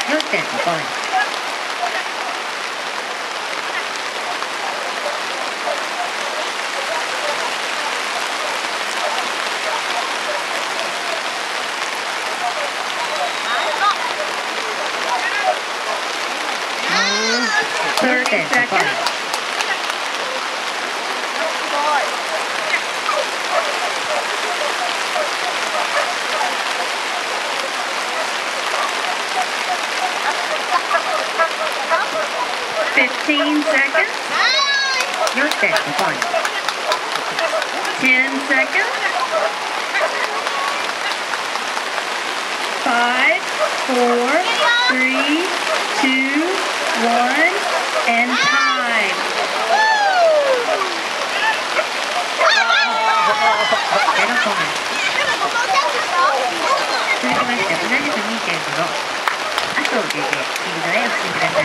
4.5ポイント。13 seconds. You're set to point. 10 seconds. 5, 4, 3, 2, 1, and time. 0 ポイント。続きまして、同じく 2.5 麻生先生、フィールドへお進みください。